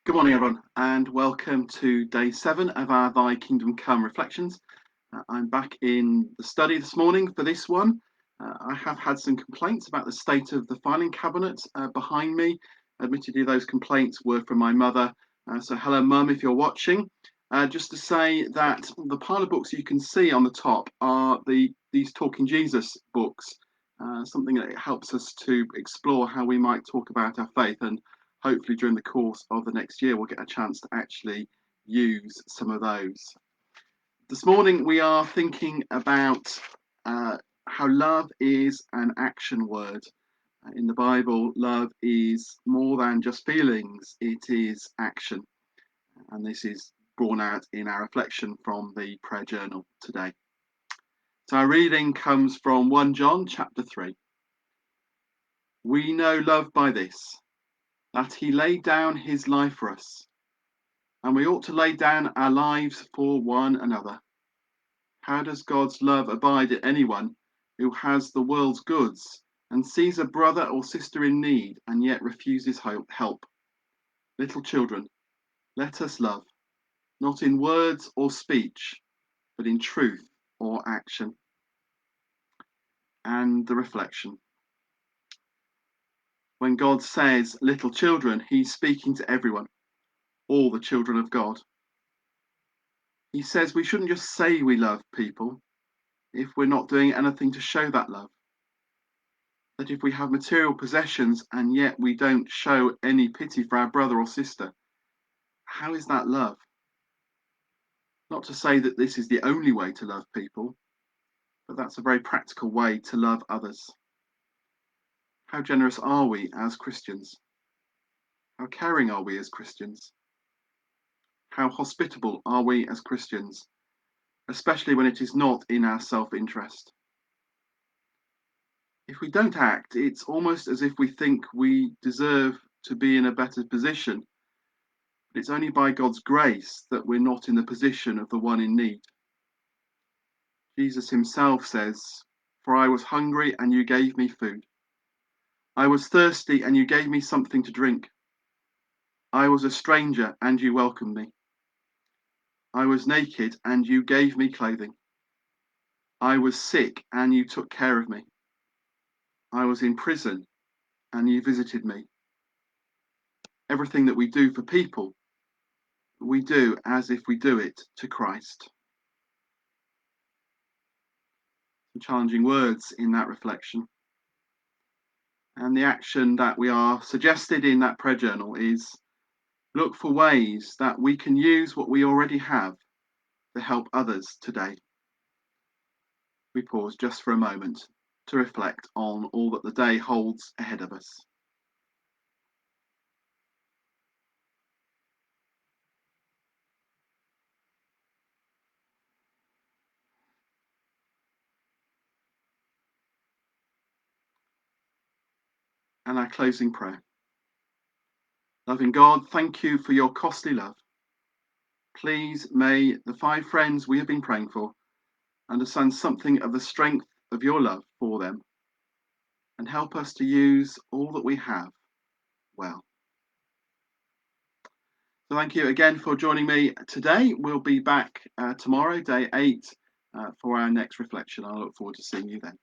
Good morning, everyone, and welcome to day 7 of our Thy Kingdom Come reflections. I'm back in the study this morning for this one. I have had some complaints about the state of the filing cabinet behind me. Admittedly, those complaints were from my mother. So hello, Mum, if you're watching. Just to say that the pile of books you can see on the top are these Talking Jesus books, something that helps us to explore how we might talk about our faith, and hopefully during the course of the next year we'll get a chance to actually use some of those. This morning we are thinking about how love is an action word. In the Bible, love is more than just feelings, it is action. And this is borne out in our reflection from the prayer journal today. So our reading comes from 1 John chapter 3. We know love by this, that he laid down his life for us, and we ought to lay down our lives for one another. How does God's love abide in anyone who has the world's goods and sees a brother or sister in need and yet refuses help? Little children, let us love, not in words or speech, but in truth or action. And the reflection. When God says little children, he's speaking to everyone, all the children of God. He says we shouldn't just say we love people if we're not doing anything to show that love. That if we have material possessions and yet we don't show any pity for our brother or sister, how is that love? Not to say that this is the only way to love people, but that's a very practical way to love others. How generous are we as Christians? How caring are we as Christians? How hospitable are we as Christians, especially when it is not in our self-interest? If we don't act, it's almost as if we think we deserve to be in a better position, but it's only by God's grace that we're not in the position of the one in need. Jesus himself says, "For I was hungry and you gave me food. I was thirsty and you gave me something to drink. I was a stranger and you welcomed me. I was naked and you gave me clothing. I was sick and you took care of me. I was in prison and you visited me." Everything that we do for people, we do as if we do it to Christ. Some challenging words in that reflection. And the action that we are suggested in that prayer journal is look for ways that we can use what we already have to help others today. We pause just for a moment to reflect on all that the day holds ahead of us. And our closing prayer. Loving God, thank you for your costly love. Please may the 5 friends we have been praying for understand something of the strength of your love for them and help us to use all that we have well. So thank you again for joining me today. We'll be back tomorrow, day 8, for our next reflection. I look forward to seeing you then.